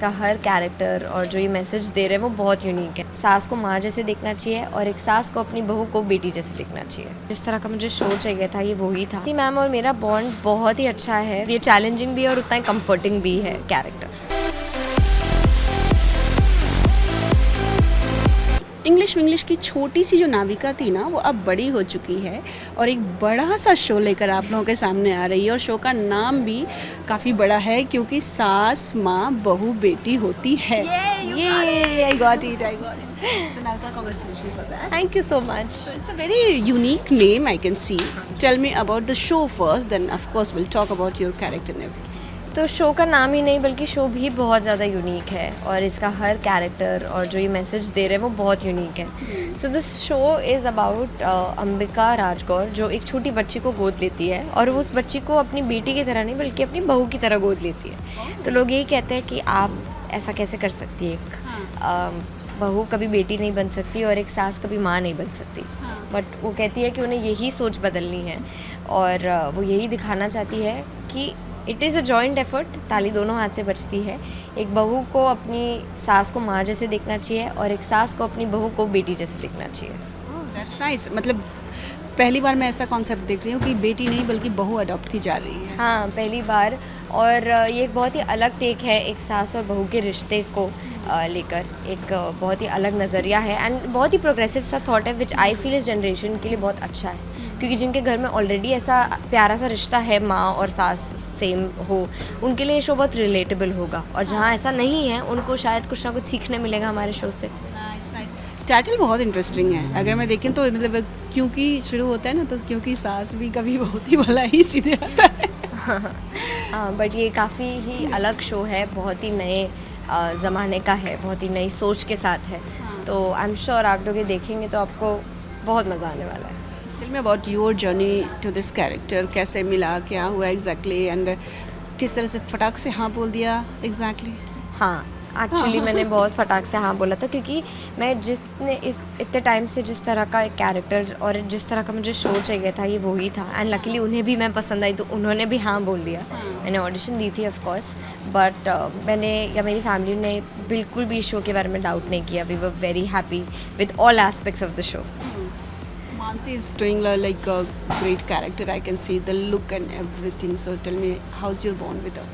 इसका हर कैरेक्टर और जो ये मैसेज दे रहे हैं वो बहुत यूनिक है। सास को माँ जैसे देखना चाहिए और एक सास को अपनी बहू को बेटी जैसे देखना चाहिए। जिस तरह का मुझे शो चाहिए था ये वही था। मैम और मेरा बॉन्ड बहुत ही अच्छा है, ये चैलेंजिंग भी है और उतना ही कम्फर्टिंग भी है कैरेक्टर। इंग्लिश की छोटी सी जो नाविका थी ना वो अब बड़ी हो चुकी है और एक बड़ा सा शो लेकर आप लोगों के सामने आ रही है और शो का नाम भी काफ़ी बड़ा है क्योंकि सास माँ बहू बेटी होती है। ये I got it So Navika, congratulations for that. Thank you so much. So it's a very unique name I can see. Tell me about the show first, then of course we'll talk about your character and everything. तो show का नाम ही नहीं बल्कि show भी बहुत ज़्यादा unique है और इसका हर कैरेक्टर और जो ये मैसेज दे रहे हैं वो बहुत यूनिक है। So this show is about Ambika Rajgaur जो एक छोटी बच्ची को गोद लेती है और वो उस बच्ची को अपनी बेटी की तरह नहीं बल्कि अपनी बहू की तरह गोद लेती है। तो लोग यही कहते हैं कि आप ऐसा कैसे कर सकती है, एक बहू कभी बेटी नहीं बन सकती और एक सास कभी माँ नहीं बन सकती। बट वो कहती है कि उन्हें यही सोच बदलनी है और वो यही दिखाना चाहती है कि it is a joint effort, ताली दोनों हाथ से बजती है। एक बहू को अपनी सास को माँ जैसे देखना चाहिए और एक सास को अपनी बहू को बेटी जैसे देखना चाहिए। That's nice. मतलब पहली बार मैं ऐसा कॉन्सेप्ट देख रही हूँ कि बेटी नहीं बल्कि बहू अडॉप्ट की जा रही है। हाँ, पहली बार। और ये एक बहुत ही अलग टेक है एक सास और बहू के रिश्ते को लेकर, एक बहुत ही अलग नज़रिया है एंड बहुत ही प्रोग्रेसिव सा थॉट है विच आई फील इस जनरेशन के लिए बहुत अच्छा है क्योंकि जिनके घर में ऑलरेडी ऐसा प्यारा सा रिश्ता है माँ और सास सेम हो, उनके लिए ये शो बहुत रिलेटेबल होगा और जहाँ ऐसा नहीं है उनको शायद कुछ ना कुछ सीखने मिलेगा हमारे शो से। टाइटल बहुत इंटरेस्टिंग है, अगर मैं देखें तो मतलब क्योंकि शुरू होता है ना तो क्योंकि सास भी कभी बहुत ही भला ही सीधे आता है। हाँ, बट ये काफ़ी ही अलग शो है, बहुत ही नए ज़माने का है, बहुत ही नई सोच के साथ है। तो आई एम श्योर आप लोग ये देखेंगे तो आपको बहुत मज़ा आने वाला है। Tell me about your journey to this character, कैसे मिला, क्या हुआ एग्जैक्टली एंड किस तरह से फटाक से हाँ बोल दिया एग्जैक्टली? हाँ, एक्चुअली मैंने बहुत फटाक से हाँ बोला था क्योंकि मैं इतने टाइम से जिस तरह का एक कैरेक्टर और जिस तरह का मुझे शो चाहिए था ये वही था एंड लकीली उन्हें भी मैं पसंद आई तो उन्होंने भी हाँ बोल दिया। मैंने ऑडिशन दी थी ऑफ कोर्स बट मैंने या मेरी फैमिली ने बिल्कुल भी शो के बारे में डाउट नहीं किया। We were very happy with all aspects of the show. Mansi is doing like a great character. I can see the look and everything. So tell me, how's your bond with her?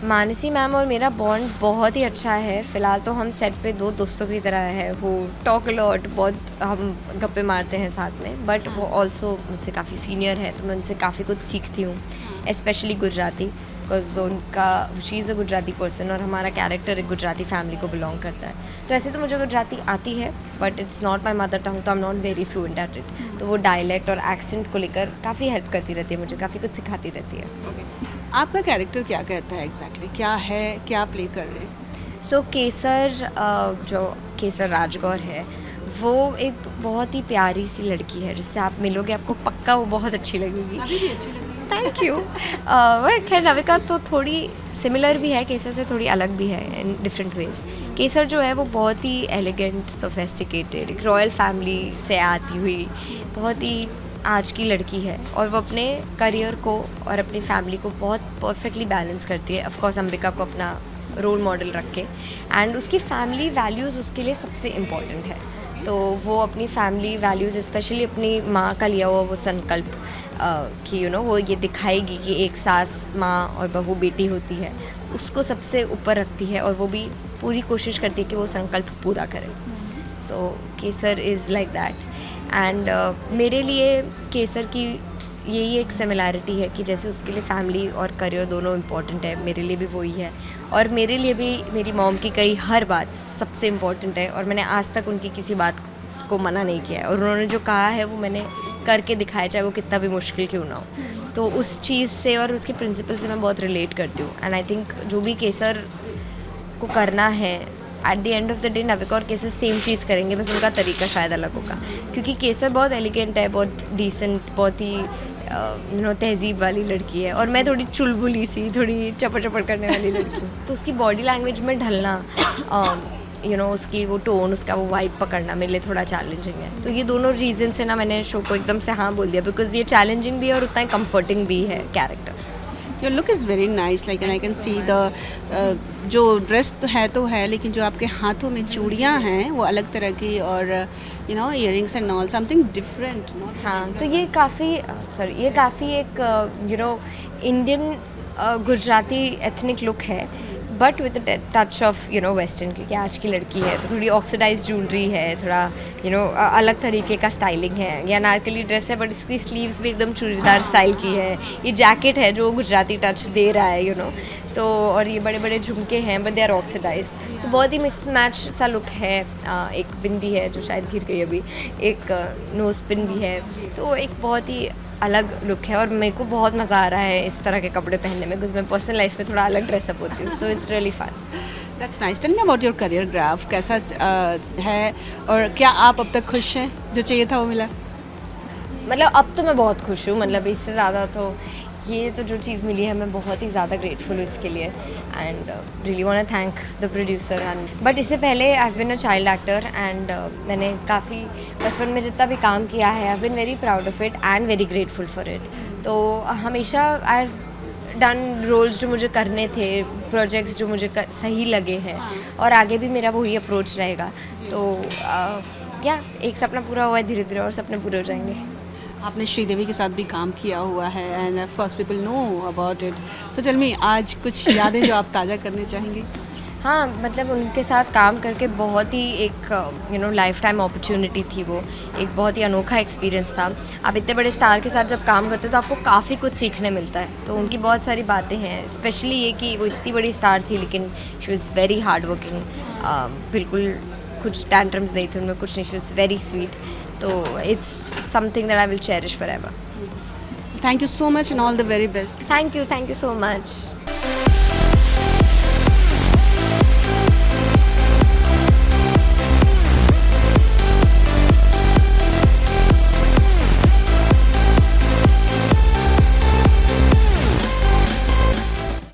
Mansi ma'am और मेरा bond बहुत ही अच्छा है। फ़िलहाल तो हम set पे दो दोस्तों की तरह है। वो टॉक लॉट, बहुत हम गप्पे मारते हैं साथ में, बट वो ऑल्सो मुझसे काफ़ी सीनियर है तो मैं उनसे काफ़ी कुछ सीखती हूँ, स्पेशली गुजराती, बिकॉज उनका she is a Gujarati person और हमारा कैरेक्टर एक गुजराती फैमिली को बिलोंग करता है। तो ऐसे तो मुझे गुजराती आती है but it's not my mother tongue, तो I am not very fluent at it. तो वो डायलेक्ट और एक्सेंट को लेकर काफ़ी हेल्प करती रहती है, मुझे काफ़ी कुछ सिखाती रहती है। आपका कैरेक्टर क्या कहता है एग्जैक्टली, क्या है, क्या प्ले कर रहे हैं? सो केसर, जो केसर राजगौर है वो एक बहुत ही प्यारी सी लड़की है जिससे आप मिलोगे आपको पक्का वो बहुत अच्छी लगेगी। अभी भी अच्छी लग रही है। Thank you. खैर नविका तो थोड़ी सिमिलर भी है, केसर से थोड़ी अलग भी है इन डिफरेंट वेज। केसर जो है वो बहुत ही एलिगेंट, सोफेस्टिकेटेड, एक रॉयल फैमिली से आती हुई बहुत ही आज की लड़की है और वो अपने करियर को और अपनी फैमिली को बहुत परफेक्टली बैलेंस करती है। ऑफ कोर्स अंबिका को अपना रोल मॉडल रख के एंड उसकी फैमिली वैल्यूज़ उसके लिए सबसे इम्पॉर्टेंट है। तो वो अपनी फैमिली वैल्यूज़ स्पेशली अपनी माँ का लिया हुआ वो संकल्प कि वो ये दिखाएगी कि एक सास माँ और बहू बेटी होती है, उसको सबसे ऊपर रखती है और वो भी पूरी कोशिश करती है कि वो संकल्प पूरा करे। सो केसर इज़ लाइक दैट एंड मेरे लिए केसर की यही एक सिमिलैरिटी है कि जैसे उसके लिए फैमिली और करियर दोनों इम्पॉर्टेंट है, मेरे लिए भी वही है और मेरे लिए भी मेरी मॉम की कही हर बात सबसे इम्पॉर्टेंट है और मैंने आज तक उनकी किसी बात को मना नहीं किया है और उन्होंने जो कहा है वो मैंने करके दिखाया, चाहे वो कितना भी मुश्किल क्यों ना हो। तो उस चीज़ से और उसके प्रिंसिपल से मैं बहुत रिलेट करती हूँ एंड आई थिंक जो भी केसर को करना है at the end of the day Navika और केसर सेम चीज़ करेंगे, बस उनका तरीका शायद अलग होगा क्योंकि केसर बहुत एलिगेंट है, बहुत डिसेंट, बहुत ही तहजीब वाली लड़की है और मैं थोड़ी चुलबुली सी, थोड़ी चपड़ चपड़ करने वाली लड़की हूँ। तो उसकी बॉडी लैंग्वेज में ढलना, उसकी वो टोन, उसका वो वाइब पकड़ना मेरे लिए थोड़ा चैलेंजिंग है। तो ये दोनों रीज़न से ना मैंने शो को एकदम से हाँ बोल दिया बिकॉज ये चैलेंजिंग भी है और उतना ही कम्फर्टिंग भी है character. Your look is very nice, like and I can see the जो ड्रेस तो है लेकिन जो आपके हाथों में चूड़ियाँ हैं वो अलग तरह की, और you know earrings and all something different. हाँ, तो ये काफ़ी एक इंडियन गुजराती एथनिक लुक है, but with touch of western, क्योंकि आज की लड़की है तो थोड़ी ऑक्सीडाइज ज्वेलरी है, थोड़ा अलग तरीके का स्टाइलिंग है। ये अनारकली ड्रेस है बट इसकी स्लीव्स भी एकदम चूड़ीदार स्टाइल की है। ये जैकेट है जो गुजराती टच दे रहा है तो, और ये बड़े बड़े झुमके हैं बट दे आर ऑक्सीडाइज, तो बहुत ही मिक्स मैच सा लुक है। एक बिंदी है जो शायद गिर गई अभी, एक नोज पिन भी है, तो एक बहुत ही अलग लुक है। और मेरे को बहुत मज़ा आ रहा है इस तरह के कपड़े पहनने में, बिकॉज मैं पर्सनल लाइफ में थोड़ा अलग ड्रेसअप होती हूँ, तो it's really fun. That's nice. Tell me about your career graph, कैसा है और क्या आप अब तक खुश हैं? जो चाहिए था वो मिला? मतलब अब तो मैं बहुत खुश हूँ, मतलब इससे ज़्यादा तो ये तो जो चीज़ मिली है मैं बहुत ही ज़्यादा ग्रेटफुल हूँ इसके लिए, and really want to thank the producer. And but इससे पहले I have been a child actor, and मैंने काफ़ी बचपन में जितना भी काम किया है I have been very proud of it and very grateful for it. तो हमेशा आई हैव डन रोल्स जो मुझे करने थे, प्रोजेक्ट्स जो मुझे सही लगे हैं, और आगे भी मेरा वही अप्रोच रहेगा। तो या एक सपना पूरा हुआ है, धीरे धीरे और सपने पूरे हो जाएंगे। आपने श्रीदेवी के साथ भी काम किया हुआ है and of course people know about it, so tell me आज कुछ यादें जो आप ताज़ा करने चाहेंगे? हाँ, मतलब उनके साथ काम करके बहुत ही एक लाइफ टाइम अपॉर्चुनिटी थी, वो एक बहुत ही अनोखा एक्सपीरियंस था। आप इतने बड़े स्टार के साथ जब काम करते हो तो आपको काफ़ी कुछ सीखने मिलता है, तो उनकी बहुत सारी बातें हैं, स्पेशली ये कि वो इतनी बड़ी स्टार थी लेकिन she was very hard working, बिल्कुल कुछ टैंट्रम्स नहीं थे उनमें, कुछ नहीं, शी वॉज़ वेरी स्वीट, तो it's something that I will cherish forever. Thank you so much and all the very best. Thank you so much.